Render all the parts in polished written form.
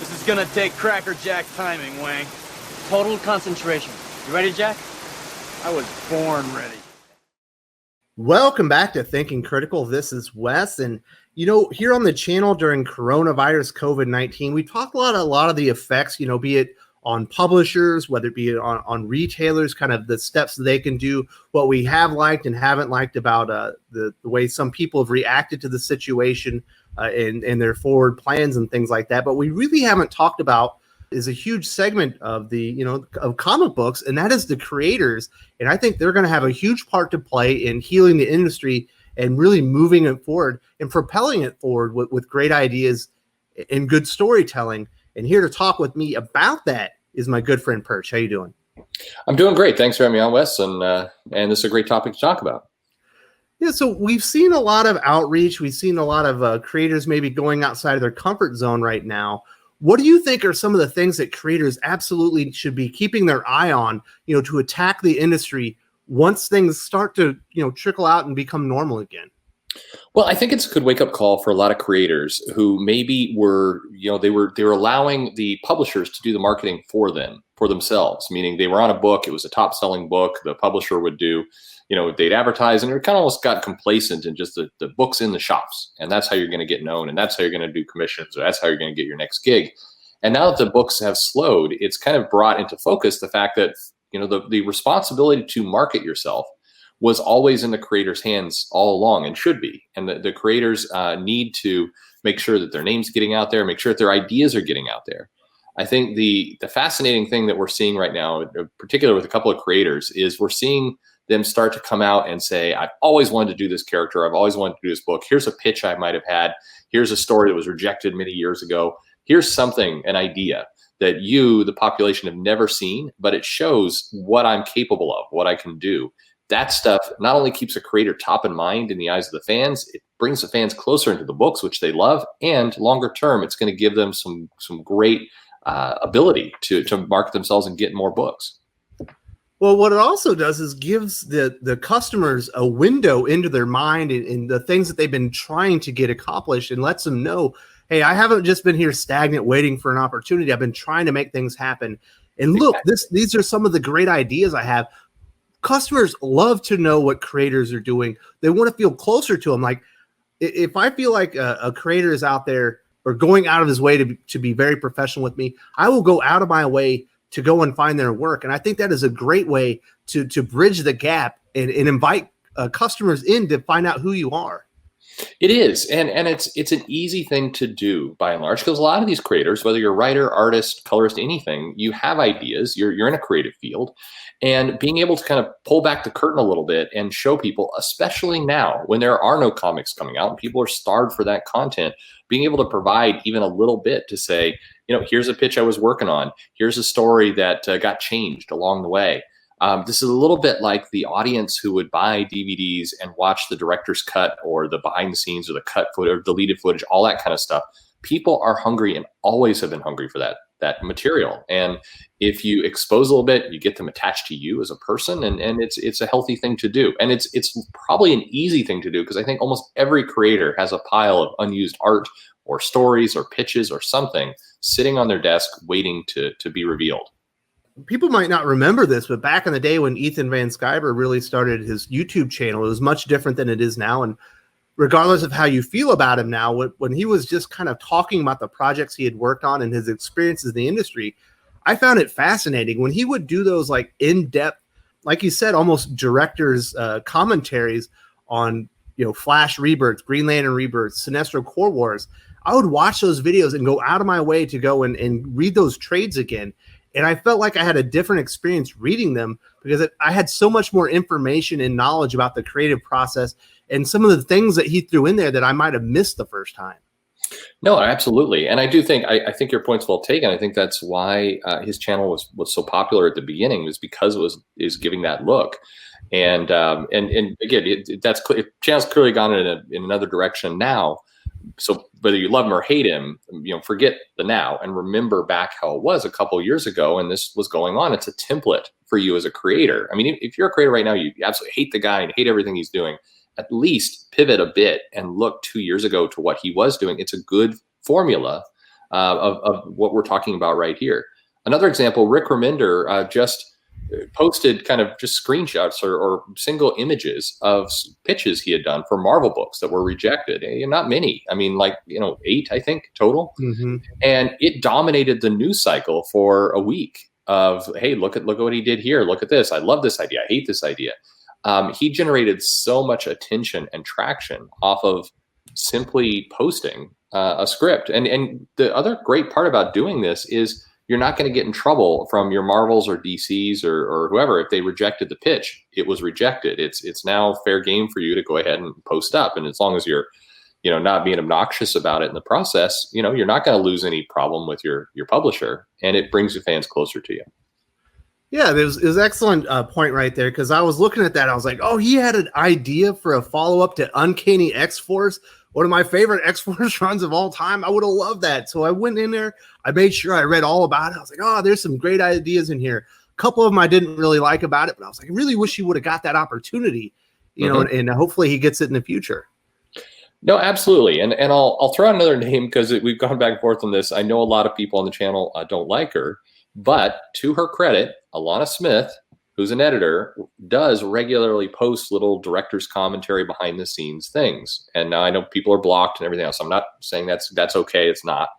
This is gonna take crackerjack timing, Wang. Total concentration. You ready, Jack? I was born ready. Welcome back to Thinking Critical. This is Wes, and here on the channel during coronavirus COVID-19, we talked a lot of the effects, be it on publishers, whether it be on retailers, kind of the steps that they can do, what we have liked and haven't liked about the way some people have reacted to the situation and their forward plans and things like that. But we really haven't talked about is a huge segment of the, of comic books, and that is the creators. And I think they're going to have a huge part to play in healing the industry and really moving it forward and propelling it forward with great ideas and good storytelling. And here to talk with me about that is my good friend Perch. How you doing? I'm doing great. Thanks for having me on, Wes. And this is a great topic to talk about. Yeah, so we've seen a lot of outreach. We've seen a lot of creators maybe going outside of their comfort zone right now. What do you think are some of the things that creators absolutely should be keeping their eye on, to attack the industry once things start to, trickle out and become normal again? Well, I think it's a good wake-up call for a lot of creators who maybe were, they were allowing the publishers to do the marketing for themselves, meaning they were on a book, it was a top-selling book, the publisher would do, they'd advertise, and it kind of almost got complacent in just the books in the shops, and that's how you're going to get known, and that's how you're going to do commissions, or that's how you're going to get your next gig. And now that the books have slowed, it's kind of brought into focus the fact that, the responsibility to market yourself was always in the creator's hands all along and should be. And the creators need to make sure that their name's getting out there, make sure that their ideas are getting out there. I think the fascinating thing that we're seeing right now, in particular with a couple of creators, is we're seeing them start to come out and say, I've always wanted to do this character. I've always wanted to do this book. Here's a pitch I might have had. Here's a story that was rejected many years ago. Here's something, an idea that you, the population, have never seen, but it shows what I'm capable of, what I can do. That stuff not only keeps a creator top in mind in the eyes of the fans, it brings the fans closer into the books, which they love, and longer term, it's going to give them some great ability to market themselves and get more books. Well, what it also does is gives the customers a window into their mind and the things that they've been trying to get accomplished, and lets them know, hey, I haven't just been here stagnant waiting for an opportunity. I've been trying to make things happen. And look, these are some of the great ideas I have. Customers love to know what creators are doing. They want to feel closer to them. Like if I feel like a creator is out there or going out of his way to be very professional with me, I will go out of my way to go and find their work. And I think that is a great way to bridge the gap and invite customers in to find out who you are. It is, and it's an easy thing to do by and large, because a lot of these creators, whether you're a writer, artist, colorist, anything, you have ideas, you're in a creative field, and being able to kind of pull back the curtain a little bit and show people, especially now when there are no comics coming out and people are starved for that content, being able to provide even a little bit to say, here's a pitch I was working on, here's a story that got changed along the way. This is a little bit like the audience who would buy DVDs and watch the director's cut or the behind the scenes or the cut footage or deleted footage, all that kind of stuff. People are hungry and always have been hungry for that material. And if you expose a little bit, you get them attached to you as a person, and it's a healthy thing to do. And it's probably an easy thing to do, because I think almost every creator has a pile of unused art or stories or pitches or something sitting on their desk waiting to be revealed. People might not remember this, but back in the day when Ethan Van Sciver really started his YouTube channel, it was much different than it is now. And regardless of how you feel about him now, when he was just kind of talking about the projects he had worked on and his experiences in the industry, I found it fascinating when he would do those like in-depth, like you said, almost director's commentaries on, Flash Rebirth, Green Lantern Rebirth, Sinestro Core Wars. I would watch those videos and go out of my way to go and read those trades again. And I felt like I had a different experience reading them, because I had so much more information and knowledge about the creative process and some of the things that he threw in there that I might have missed the first time. No, absolutely. And I do think, I think your point's well taken. I think that's why his channel was so popular at the beginning, was because it is giving that look. And again, channel's clearly gone in another direction now. So whether you love him or hate him, forget the now and remember back how it was a couple years ago and this was going on. It's a template for you as a creator. I mean, if you're a creator right now, you absolutely hate the guy and hate everything he's doing, at least pivot a bit and look 2 years ago to what he was doing. It's a good formula of what we're talking about right here. Another example, Rick Remender just posted kind of just screenshots or single images of pitches he had done for Marvel books that were rejected. And not many. I mean, 8, I think, total. Mm-hmm. And it dominated the news cycle for a week of, hey, look at what he did here. Look at this. I love this idea. I hate this idea. He generated so much attention and traction off of simply posting a script. And the other great part about doing this is you're not going to get in trouble from your Marvels or DCs or whoever. If they rejected the pitch, it was rejected. It's now fair game for you to go ahead and post up. And as long as you're, not being obnoxious about it in the process, you're not going to lose any problem with your publisher, and it brings your fans closer to you. Yeah, there's an excellent point right there, because I was looking at that. I was like, oh, he had an idea for a follow-up to Uncanny X-Force, one of my favorite X-Force runs of all time. I would have loved that. So I went in there. I made sure I read all about it. I was like, oh, there's some great ideas in here. A couple of them I didn't really like about it, but I was like, I really wish he would have got that opportunity, and hopefully he gets it in the future. No, absolutely. And I'll throw out another name, because we've gone back and forth on this. I know a lot of people on the channel don't like her, but to her credit, Alana Smith, who's an editor, does regularly post little director's commentary behind the scenes things. And now I know people are blocked and everything else. I'm not saying that's okay. It's not.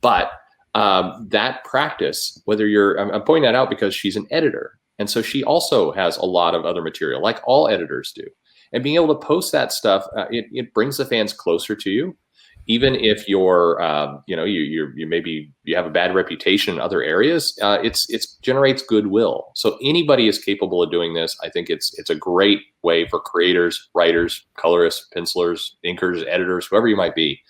But that practice, I'm pointing that out because she's an editor. And so she also has a lot of other material, like all editors do. And being able to post that stuff, it brings the fans closer to you. Even if you're, you maybe you have a bad reputation in other areas, it generates goodwill. So anybody is capable of doing this. I think it's a great way for creators, writers, colorists, pencilers, inkers, editors, whoever you might be.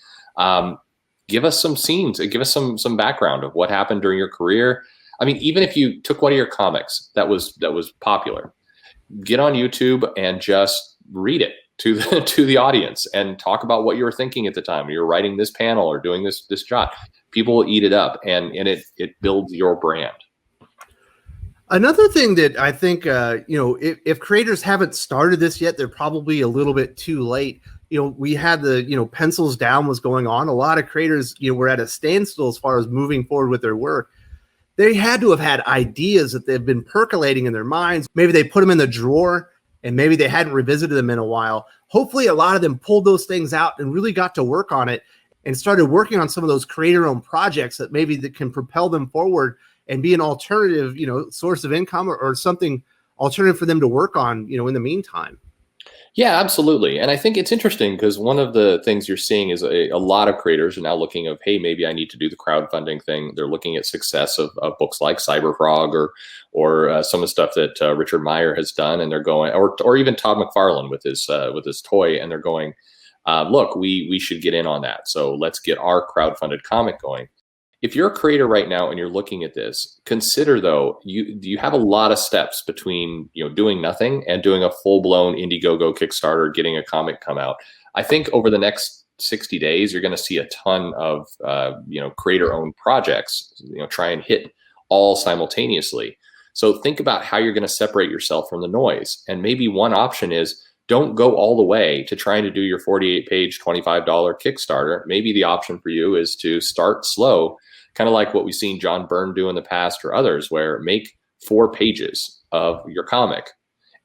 Give us some scenes, give us some background of what happened during your career. I mean, even if you took one of your comics that was popular, get on YouTube and just read it to the audience and talk about what you were thinking at the time when you were writing this panel or doing this shot. People will eat it up, and it builds your brand. Another thing that I think, if creators haven't started this yet, they're probably a little bit too late. We had the, pencils down was going on. A lot of creators, were at a standstill as far as moving forward with their work. They had to have had ideas that they've been percolating in their minds. Maybe they put them in the drawer, and maybe they hadn't revisited them in a while. Hopefully a lot of them pulled those things out and really got to work on it and started working on some of those creator-owned projects that can propel them forward and be an alternative, source of income or something alternative for them to work on, in the meantime. Yeah, absolutely. And I think it's interesting because one of the things you're seeing is a lot of creators are now looking of, hey, maybe I need to do the crowdfunding thing. They're looking at success of books like Cyberfrog or some of the stuff that Richard Meyer has done, and they're going, or even Todd McFarlane with his toy, and they're going, look, we should get in on that. So let's get our crowdfunded comic going. If you're a creator right now and you're looking at this, consider though, you have a lot of steps between doing nothing and doing a full-blown Indiegogo Kickstarter, getting a comic come out. I think over the next 60 days, you're going to see a ton of creator-owned projects try and hit all simultaneously. So think about how you're going to separate yourself from the noise. And maybe one option is don't go all the way to trying to do your 48-page, $25 Kickstarter. Maybe the option for you is to start slow, kind of like what we've seen John Byrne do in the past or others, where make 4 pages of your comic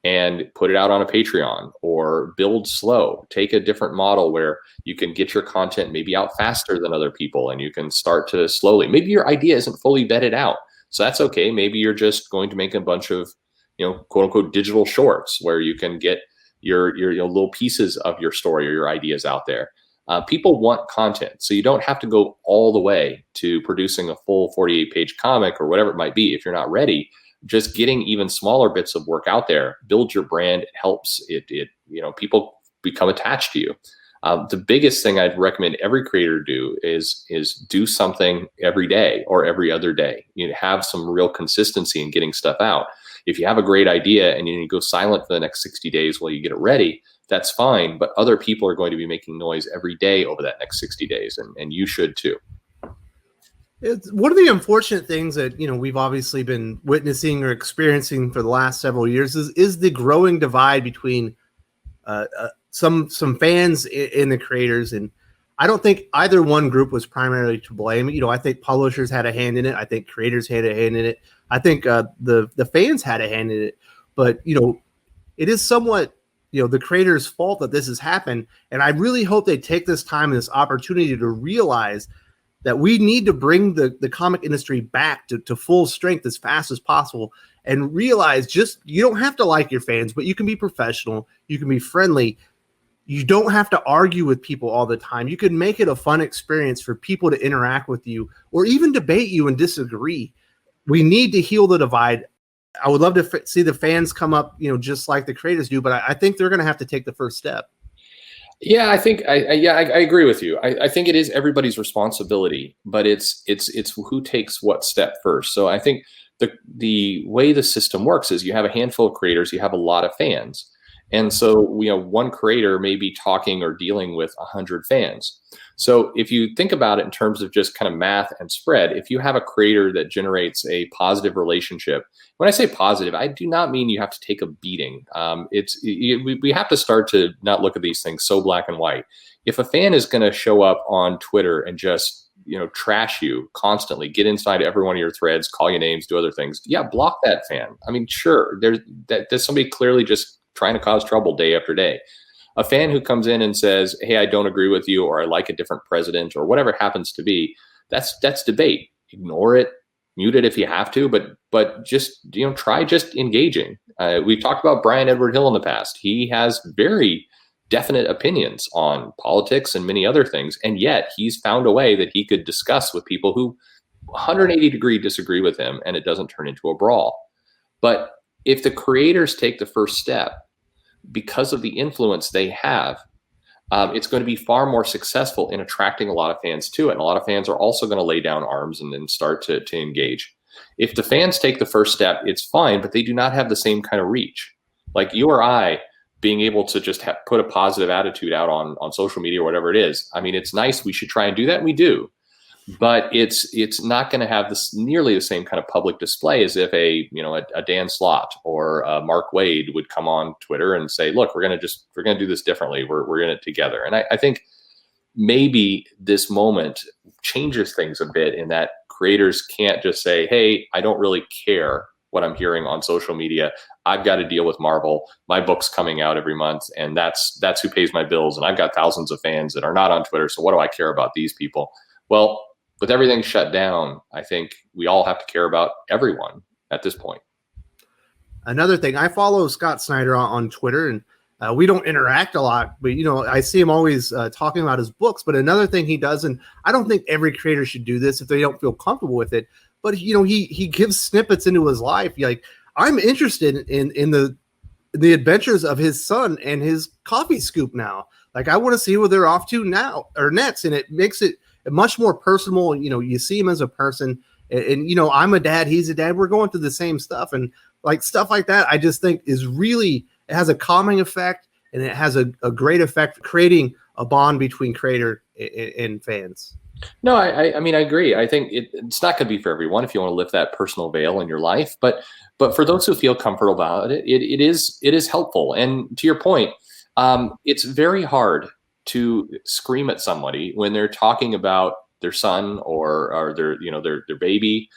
and put it out on a Patreon, or build slow. Take a different model where you can get your content maybe out faster than other people, and you can start to slowly. Maybe your idea isn't fully vetted out, so that's okay. Maybe you're just going to make a bunch of, quote unquote, digital shorts where you can get your little pieces of your story or your ideas out there. People want content, so you don't have to go all the way to producing a full 48-page comic or whatever it might be. If you're not ready, just getting even smaller bits of work out there builds your brand. It helps people become attached to you. The biggest thing I'd recommend every creator do is do something every day or every other day. Have some real consistency in getting stuff out. If you have a great idea and you go silent for the next 60 days while you get it ready, that's fine. But other people are going to be making noise every day over that next 60 days, and you should too. It's one of the unfortunate things that we've obviously been witnessing or experiencing for the last several years is the growing divide between some fans in the creators. And I don't think either one group was primarily to blame. You know, I think publishers had a hand in it. I think creators had a hand in it. I think the fans had a hand in it. But, you know, it is somewhat, you know, the creators' fault that this has happened. And I really hope they take this time and this opportunity to realize that we need to bring the comic industry back to full strength as fast as possible, and realize just you don't have to like your fans, but you can be professional. You can be friendly. You don't have to argue with people all the time. You can make it a fun experience for people to interact with you or even debate you and disagree. We need to heal the divide. I would love to see the fans come up, you know, just like the creators do, but I think they're going to have to take the first step. Yeah, I think I agree with you. I think it is everybody's responsibility, but it's who takes what step first. So I think the way the system works is you have a handful of creators, you have a lot of fans. And so, you know, one creator may be talking or dealing with 100 fans. So if you think about it in terms of just kind of math and spread, if you have a creator that generates a positive relationship, when I say positive, I do not mean you have to take a beating. We have to start to not look at these things so black and white. If a fan is going to show up on Twitter and just, you know, trash you constantly, get inside every one of your threads, call you names, do other things, yeah, block that fan. I mean, sure, there's somebody clearly just trying to cause trouble day after day. A fan who comes in and says, hey, I don't agree with you, or I like a different president, or whatever it happens to be, that's debate. Ignore it, mute it if you have to, but just, you know, try just engaging. We've talked about Brian Edward Hill in the past. He has very definite opinions on politics and many other things, and yet he's found a way that he could discuss with people who 180-degree disagree with him, and it doesn't turn into a brawl. But if the creators take the first step, because of the influence they have, it's going to be far more successful in attracting a lot of fans to it. And a lot of fans are also going to lay down arms and then start to engage. If the fans take the first step, it's fine, but they do not have the same kind of reach. Like you or I being able to just put a positive attitude out on social media or whatever it is. I mean, it's nice. We should try and do that. And we do. But it's not going to have this nearly the same kind of public display as if a Dan Slott or Mark Wade would come on Twitter and say, look, we're going to do this differently. We're in it together. And I think maybe this moment changes things a bit in that creators can't just say, hey, I don't really care what I'm hearing on social media. I've got to deal with Marvel. My book's coming out every month, and that's who pays my bills. And I've got thousands of fans that are not on Twitter. So what do I care about these people? Well, with everything shut down, I think we all have to care about everyone at this point. Another thing, I follow Scott Snyder on Twitter, and we don't interact a lot, but, you know, I see him always talking about his books. But another thing he does, and I don't think every creator should do this if they don't feel comfortable with it, but, you know, he gives snippets into his life. Like, I'm interested in the adventures of his son and his coffee scoop now. Like, I want to see where they're off to now or next, and it makes it much more personal. You know, you see him as a person, and you know, I'm a dad, he's a dad, we're going through the same stuff, and like stuff like that, I just think is really, it has a calming effect, and it has a great effect creating a bond between creator and fans. No, I mean, I agree. I think it's not going to be for everyone if you want to lift that personal veil in your life, but for those who feel comfortable about it, it is helpful. And to your point, it's very hard to scream at somebody when they're talking about their son or their baby.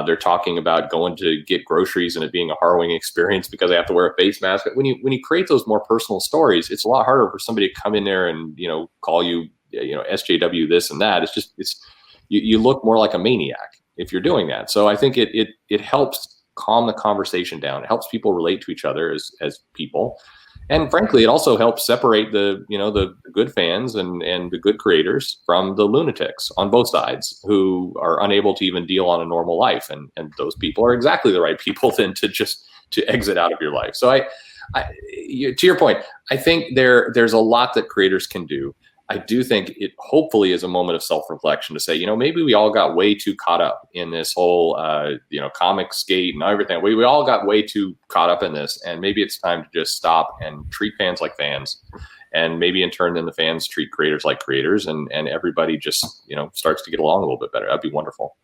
They're talking about going to get groceries and it being a harrowing experience because they have to wear a face mask. When you create those more personal stories, it's a lot harder for somebody to come in there and, you know, call you, SJW this and that. You look more like a maniac if you're doing that. So I think it helps calm the conversation down. It helps people relate to each other as people. And frankly, it also helps separate the good fans and the good creators from the lunatics on both sides who are unable to even deal on a normal life. And those people are exactly the right people then to exit out of your life. So to your point, I think there's a lot that creators can do. I do think it hopefully is a moment of self-reflection to say, maybe we all got way too caught up in this whole, comic skate and everything. We all got way too caught up in this, and maybe it's time to just stop and treat fans like fans, and maybe in turn then the fans treat creators like creators, and everybody just, starts to get along a little bit better. That'd be wonderful.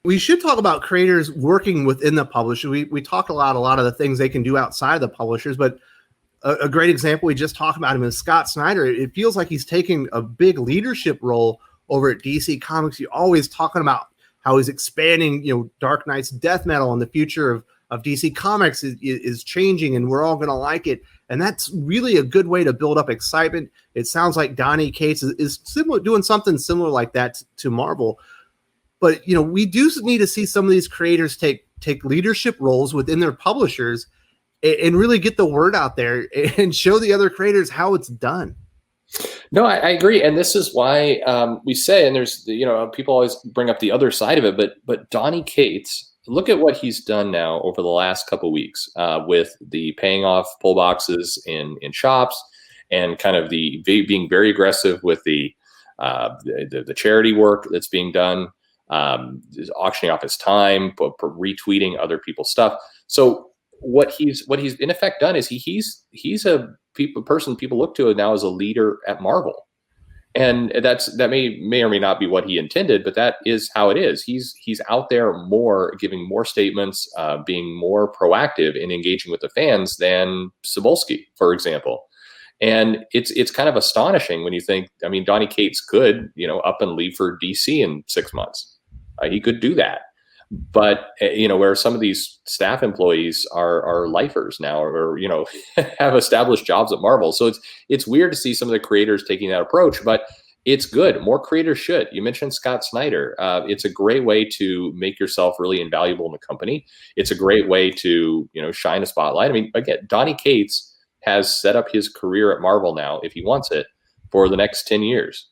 We should talk about creators working within the publisher. We talk a lot of the things they can do outside of the publishers, but a great example we just talked about him is Scott Snyder. It feels like he's taking a big leadership role over at DC Comics. You're always talking about how he's expanding, Dark Knight's death metal, and the future of DC Comics is changing, and we're all going to like it. And that's really a good way to build up excitement. It sounds like Donny Cates is similar, doing something similar like that to Marvel. But, we do need to see some of these creators take leadership roles within their publishers and really get the word out there and show the other creators how it's done. No, I agree. And this is why we say, and there's, people always bring up the other side of it, but Donny Cates, look at what he's done now over the last couple of weeks with the paying off pull boxes in shops, and kind of the being very aggressive with the charity work that's being done, auctioning off his time, retweeting other people's stuff. So what he's in effect done is he's a person people look to now as a leader at Marvel. And that may or may not be what he intended, but that is how it is. He's out there more, giving more statements, being more proactive in engaging with the fans than Cebulski, for example. And it's kind of astonishing when you think, Donny Cates could, up and leave for DC in 6 months. He could do that. But, where some of these staff employees are lifers now, or, have established jobs at Marvel. So it's weird to see some of the creators taking that approach, but it's good. More creators should. You mentioned Scott Snyder. It's a great way to make yourself really invaluable in the company. It's a great way to, shine a spotlight. Again, Donny Cates has set up his career at Marvel now, if he wants it, for the next 10 years.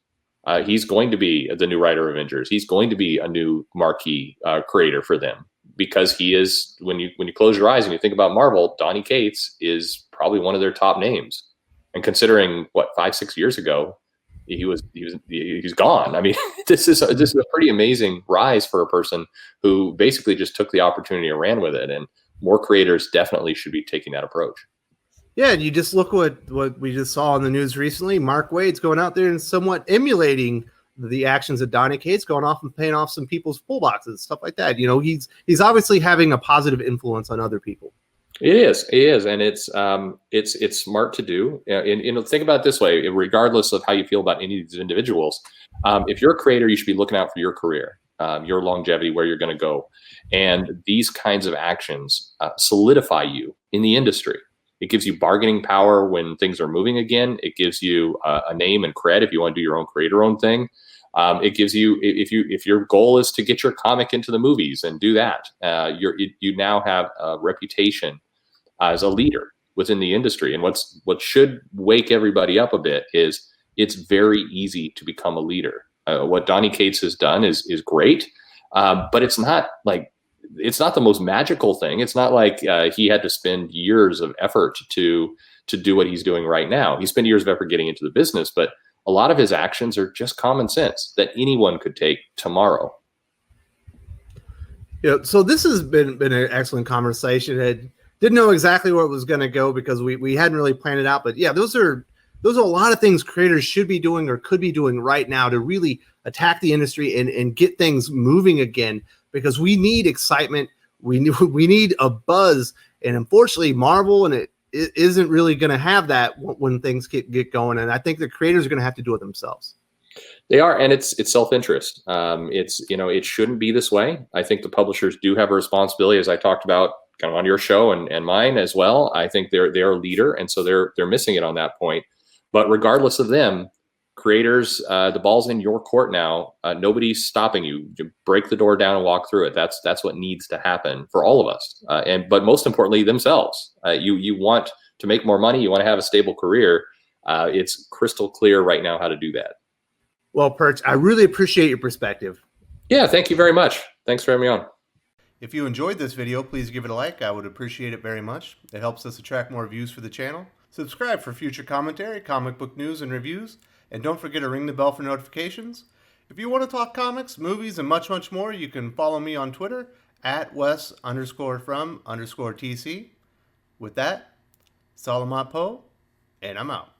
He's going to be the new writer of Avengers. He's going to be a new marquee creator for them, because he is, when you close your eyes and you think about Marvel, Donny Cates is probably one of their top names. And considering 5-6 years ago, he's gone. This is a pretty amazing rise for a person who basically just took the opportunity and ran with it. And more creators definitely should be taking that approach. Yeah, and you just look what we just saw in the news recently. Mark Waid's going out there and somewhat emulating the actions of Donny Cates, going off and paying off some people's pull boxes, stuff like that. He's obviously having a positive influence on other people. It is, and it's smart to do. And think about it this way: regardless of how you feel about any of these individuals, if you're a creator, you should be looking out for your career, your longevity, where you're going to go, and these kinds of actions solidify you in the industry. It gives you bargaining power when things are moving again. It gives you a name and cred if you want to do your own creator-owned thing. It gives you, if your goal is to get your comic into the movies and do that, you now have a reputation as a leader within the industry. And what should wake everybody up a bit is it's very easy to become a leader. What Donny Cates has done is great, but it's not the most magical thing. It's not like he had to spend years of effort to do what he's doing right now. He spent years of effort getting into the business, but a lot of his actions are just common sense that anyone could take tomorrow. Yeah, so this has been an excellent conversation. I didn't know exactly where it was going to go because we hadn't really planned it out. But yeah, those are a lot of things creators should be doing or could be doing right now to really attack the industry and get things moving again, because we need excitement. We need a buzz. And unfortunately, Marvel and it isn't really going to have that when things get going. And I think the creators are going to have to do it themselves. They are, and it's self-interest. It shouldn't be this way. I think the publishers do have a responsibility, as I talked about kind of on your show and mine as well. I think they're a leader, and so they're missing it on that point. But regardless of them, creators, the ball's in your court now. Nobody's stopping you. You break the door down and walk through it. That's what needs to happen for all of us. But most importantly, themselves. You want to make more money. You want to have a stable career. It's crystal clear right now how to do that. Well, Perch, I really appreciate your perspective. Yeah, thank you very much. Thanks for having me on. If you enjoyed this video, please give it a like. I would appreciate it very much. It helps us attract more views for the channel. Subscribe for future commentary, comic book news, and reviews. And don't forget to ring the bell for notifications. If you want to talk comics, movies, and much, much more, you can follow me on Twitter at Wes_from_TC. With that, Salamat Po, and I'm out.